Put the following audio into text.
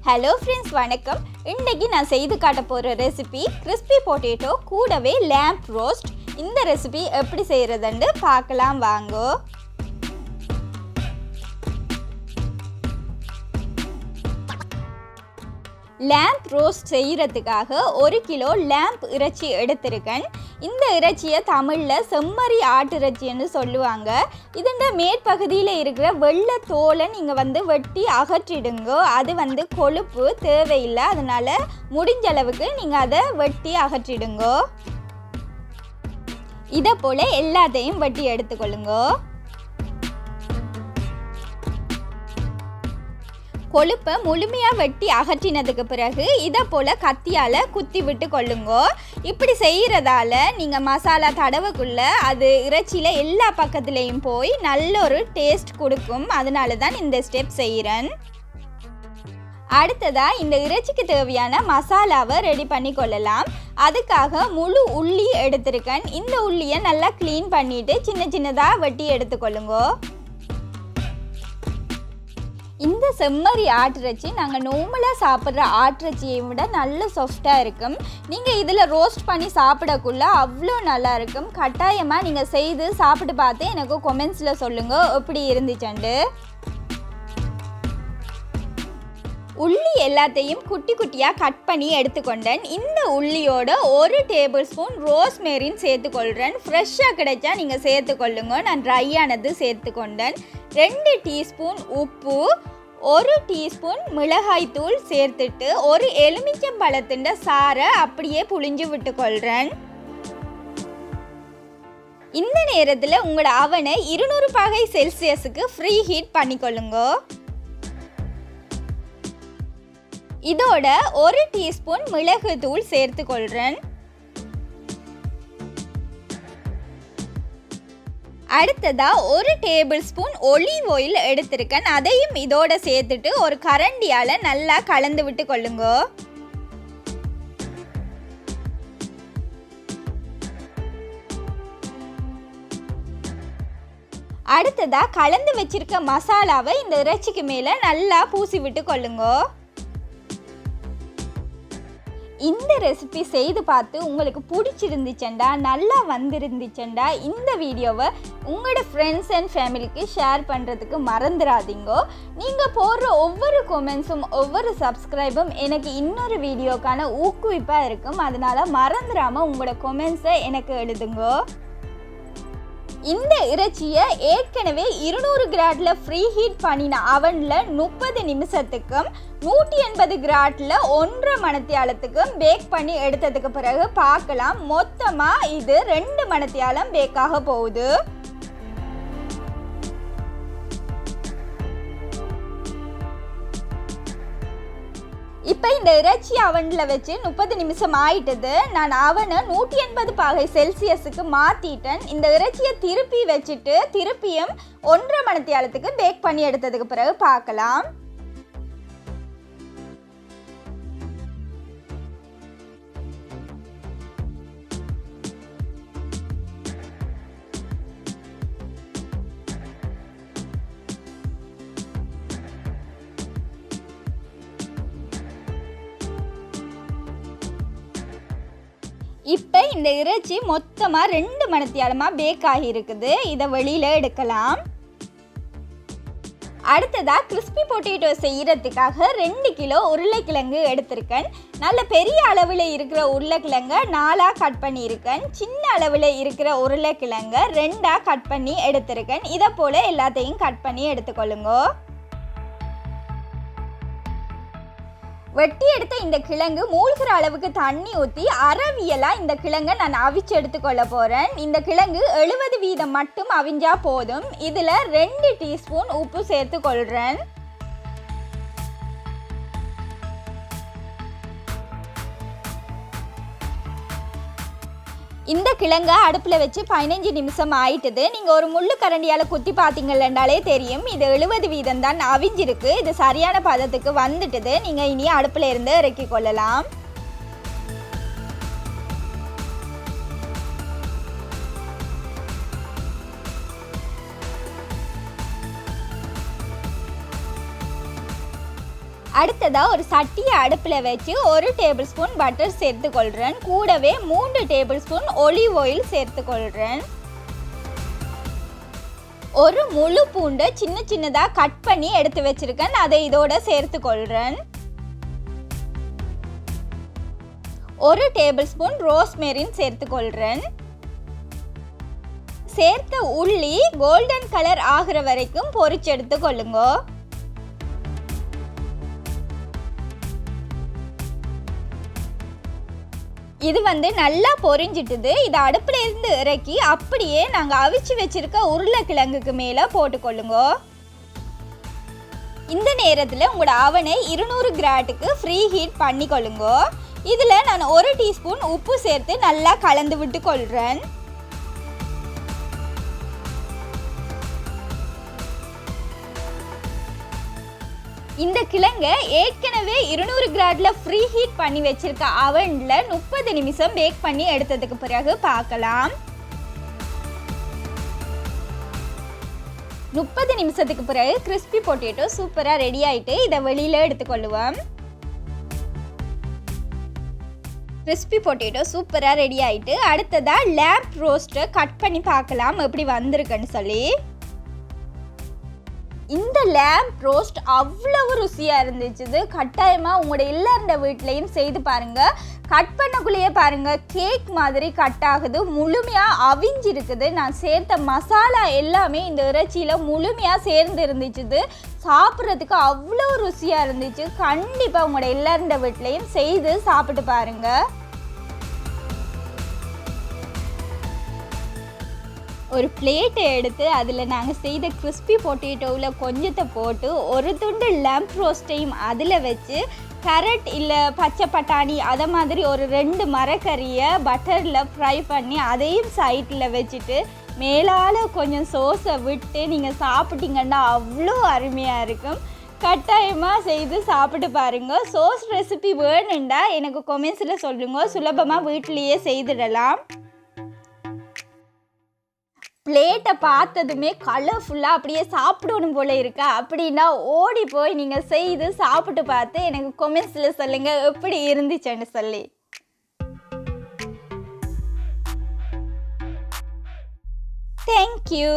Hello friends, வணக்கம். இன்றைக்கி நான் செய்து காட்ட போகிற ரெசிபி கிறிஸ்பி பொட்டேட்டோ கூடவே லேம்ப் ரோஸ்ட். இந்த ரெசிபி எப்படி செய்கிறதுன்னு பார்க்கலாம் வாங்கோ. லேம்ப் ரோஸ்ட் செய்கிறதுக்காக 1 கிலோ லேம்ப் இறைச்சி எடுத்திருக்கேன். இந்த இறைச்சியை தமிழில் செம்மறி ஆட்டு இறைச்சின்னு சொல்லுவாங்க. இதோட மேற்பகுதியில் இருக்கிற வெள்ளை தோலை நீங்கள் வெட்டி அகற்றிடுங்க. அது கொழுப்பு தேவையில்லை, அதனால் முடிஞ்ச அளவுக்கு நீங்கள் அதை வெட்டி அகற்றிடுங்க. இதை போல் எல்லாத்தையும் வெட்டி எடுத்துக்கொள்ளுங்க. கொழுப்பை முழுமையாக வெட்டி அகற்றினதுக்கு பிறகு இதை போல் கத்தியால் குத்தி விட்டு கொள்ளுங்க. இப்படி செய்கிறதால நீங்கள் மசாலா தடவைக்குள்ளே அது இறைச்சியில் எல்லா பக்கத்துலேயும் போய் நல்ல ஒரு டேஸ்ட் கொடுக்கும். அதனால தான் இந்த ஸ்டெப் செய்கிறேன். அடுத்ததாக இந்த இறைச்சிக்கு தேவையான மசாலாவை ரெடி பண்ணி கொள்ளலாம். அதுக்காக முழு உள்ளி எடுத்திருக்கேன். இந்த உள்ளியை நல்லா க்ளீன் பண்ணிவிட்டு சின்ன சின்னதாக வெட்டி எடுத்துக்கொள்ளுங்க. இந்த செம்மறி ஆட்டிறைச்சி நாங்கள் நார்மலாக சாப்பிட்ற ஆட்டிறைச்சியை விட நல்ல சாஃப்டாக இருக்கும். நீங்கள் இதில் ரோஸ்ட் பண்ணி சாப்பிடக்குள்ள அவ்வளோ நல்லா இருக்கும். கட்டாயமாக நீங்கள் செய்து சாப்பிட்டு பார்த்து எனக்கு கொமெண்ட்ஸில் சொல்லுங்கள் எப்படி இருந்துச்சுண்டு. உள்ளி எல்லாத்தையும் குட்டி குட்டியாக கட் பண்ணி எடுத்துக்கொண்டேன். இந்த உள்ளியோட 1 டேபிள் ஸ்பூன் ரோஸ்மேரின் சேர்த்துக்கொள்கிறேன். ஃப்ரெஷ்ஷாக கிடைச்சா நீங்கள் சேர்த்துக்கொள்ளுங்க. நான் ட்ரையானது சேர்த்துக்கொண்டேன். 2 டீஸ்பூன் உப்பு, 1 டீஸ்பூன் மிளகாய்த்தூள் சேர்த்துட்டு ஒரு எலுமிச்சம்பழத்தின் சாறை அப்படியே புழிஞ்சு விட்டுக்கொள்கிறேன். இந்த நேரத்தில் உங்களோட அவனை 200 பாகை செல்சியஸுக்கு ஃப்ரீ ஹீட் பண்ணிக்கொள்ளுங்க. இதோட 1 டீஸ்பூன் மிளகுத்தூள் சேர்த்துக்கொள்கிறேன். அடுத்ததா 1 டேபிள் ஸ்பூன் ஒலிவ் ஆயில் எடுத்திருக்கேன். அதையும் இதோட சேர்த்துட்டு ஒரு கரண்டியால் நல்லா கலந்து விட்டு கொள்ளுங்க. அடுத்ததா கலந்து வச்சிருக்க மசாலாவை இந்த இறைச்சிக்கு மேலே நல்லா பூசி விட்டு கொள்ளுங்க. இந்த ரெசிபி செய்து பார்த்து உங்களுக்கு பிடிச்சிருந்துச்சண்டா, நல்லா வந்திருந்துச்சண்டா, இந்த வீடியோவை உங்களோட ஃப்ரெண்ட்ஸ் அண்ட் ஃபேமிலிக்கு ஷேர் பண்ணுறதுக்கு மறந்துடாதீங்க. நீங்கள் போடுற ஒவ்வொரு கொமெண்ட்ஸும் ஒவ்வொரு சப்ஸ்கிரைபும் எனக்கு இன்னொரு வீடியோக்கான ஊக்குவிப்பாக இருக்கும். அதனால் மறந்துடாமல் உங்களோட கொமெண்ட்ஸை எனக்கு எழுதுங்க. இந்த இறைச்சியை ஏற்கனவே 200 கிராட்ல ஃப்ரீ ஹீட் பண்ணின அவனில் 30 நிமிஷத்துக்கும் 180 கிராட்ல 1.5 மணித்தியாலத்துக்கும் பேக் பண்ணி எடுத்ததுக்கு பிறகு பார்க்கலாம். மொத்தமாக இது 2 மணித்தியாலம் பேக்காக போகுது. இப்போ இந்த இறைச்சி அவனில் வச்சு 30 நிமிஷம் ஆயிட்டது. நான் அவனை 180 பாகை செல்சியஸுக்கு மாற்றிட்டேன். இந்த இறைச்சியை திருப்பி வச்சுட்டு திருப்பியும் 1.5 மணித்தியாலத்துக்கு பேக் பண்ணி எடுத்ததுக்கு பிறகு பார்க்கலாம். இப்போ இந்த இறைச்சி மொத்தமாக 2 மணித்தியாலமாக பேக் ஆகியிருக்குது. இதை வெளியில் எடுக்கலாம். அடுத்ததாக கிறிஸ்பி பொட்டேட்டோ செய்கிறதுக்காக 2 கிலோ உருளைக்கிழங்கு எடுத்திருக்கேன். நல்ல பெரிய அளவில் இருக்கிற உருளைக்கிழங்கை 4ஆக கட் பண்ணியிருக்கேன். சின்ன அளவில் இருக்கிற உருளைக்கிழங்கை 2ஆக கட் பண்ணி எடுத்திருக்கேன். இதை போல் எல்லாத்தையும் கட் பண்ணி எடுத்துக்கொள்ளுங்க. வெட்டி எடுத்த இந்த கிழங்கு மூழ்கிற அளவுக்கு தண்ணி ஊற்றி அறவியலாக இந்த கிழங்கை நான் அவிச்சு எடுத்துக்கொள்ள போகிறேன். இந்த கிழங்கு 70% மட்டும் அவிஞ்சா போதும். இதில் 2 டீஸ்பூன் உப்பு சேர்த்து கொள்கிறேன். இந்த கிழங்கை அடுப்பில் வச்சு 15 நிமிஷம் ஆயிட்டுது. நீங்கள் ஒரு முள்ளு கரண்டியால் குத்தி பார்த்தீங்கன்னாலே தெரியும் இது 70% தான் அவிஞ்சிருக்கு. இது சரியான பதத்துக்கு வந்துட்டுது. நீங்கள் இனி அடுப்பில் இருந்து இறக்கி கொள்ளலாம். அடுத்ததாக ஒரு சட்டியை அடுப்பில் வச்சு 1 டேபிள் ஸ்பூன் பட்டர் சேர்த்துக்கொள்கிறேன். கூடவே 3 டேபிள் ஸ்பூன் ஒலிவ் ஆயில் சேர்த்துக்கொள்கிறேன். ஒரு முழு பூண்டை சின்ன சின்னதாக கட் பண்ணி எடுத்து வச்சுருக்கேன், அதை இதோட சேர்த்துக்கொள்கிறேன். 1 டேபிள் ஸ்பூன் ரோஸ்மெரின் சேர்த்துக்கொள்கிறேன். சேர்த்த உள்ளி கோல்டன் கலர் ஆகிற வரைக்கும் பொரிச்சு எடுத்துக்கொள்ளுங்க. இது நல்லா பொரிஞ்சிட்டுது. இதை அடுப்புல இருந்து இறக்கி அப்படியே நாங்கள் அவிச்சு வச்சிருக்க உருளைக்கிழங்குக்கு மேலே போட்டுக்கொள்ளுங்க. இந்த நேரத்தில் உங்களோட அவனை 200 கிராட்டுக்கு ஃப்ரீ ஹீட் பண்ணிக்கொள்ளுங்க. இதில் நான் 1 டீஸ்பூன் உப்பு சேர்த்து நல்லா கலந்து விட்டு கொள்கிறேன். இந்த கிழங்கை ஏற்கனவே 200 கிராடில் ஃப்ரீ ஹீட் பண்ணி வச்சிருக்க அவனில் 30 நிமிஷம் பேக் பண்ணி எடுத்ததுக்கு பிறகு பார்க்கலாம். 30 நிமிஷத்துக்கு பிறகு கிறிஸ்பி பொட்டேட்டோ சூப்பராக ரெடி ஆகிட்டு இதை வெளியில் எடுத்துக்கொள்ளுவோம். கிறிஸ்பி பொட்டேட்டோ சூப்பராக ரெடி ஆகிட்டு அடுத்ததாக லேம்ப் ரோஸ்ட்டை கட் பண்ணி பார்க்கலாம் எப்படி வந்திருக்குன்னு சொல்லி. இந்த லேம்ப் ரோஸ்ட் அவ்வளவு ருசியாக இருந்துச்சு. கட்டாயமாக உங்களோட எல்லாருடைய வீட்லேயும் செய்து பாருங்கள். கட் பண்ணக்குள்ளேயே பாருங்கள் கேக் மாதிரி கட் ஆகுது, முழுமையாக அவிஞ்சிருக்குது. நான் சேர்த்த மசாலா எல்லாமே இந்த இறைச்சியில் முழுமையாக சேர்ந்து இருந்துச்சு. சாப்பிட்றதுக்கு அவ்வளோ ருசியாக இருந்துச்சு. கண்டிப்பாக உங்களோட எல்லாருடைய வீட்லேயும் செய்து சாப்பிட்டு பாருங்கள். ஒரு பிளேட்டை எடுத்து அதில் நாங்கள் செய்த கிறிஸ்பி பொட்டேட்டோவில் கொஞ்சத்தை போட்டு ஒரு துண்டு லம்ப் ரோஸ்ட்டையும் அதில் வச்சு கேரட் இல்லை பச்சை பட்டாணி அதை மாதிரி ஒரு 2 மரக்கறியை பட்டரில் ஃப்ரை பண்ணி அதையும் சைட்டில் வச்சுட்டு மேலால் கொஞ்சம் சோஸை விட்டு நீங்கள் சாப்பிட்டீங்கன்னா அவ்வளோ அருமையாக இருக்கும். கட்டாயமாக செய்து சாப்பிட்டு பாருங்கள். சோஸ் ரெசிபி வேணுண்டா எனக்கு கொமெண்ட்ஸில் சொல்லுங்கள், சுலபமாக வீட்டிலையே செய்திடலாம். பிளேட்டை பார்த்ததுமே கலர்ஃபுல்லாக அப்படியே சாப்பிடணும் போல் இருக்கா அப்படின்னா ஓடி போய் நீங்கள் செய்து சாப்பிட்டு பார்த்து எனக்கு கொமெண்ட்ஸில் சொல்லுங்கள் எப்படி இருந்துச்சுன்னு சொல்லி. தேங்க்யூ.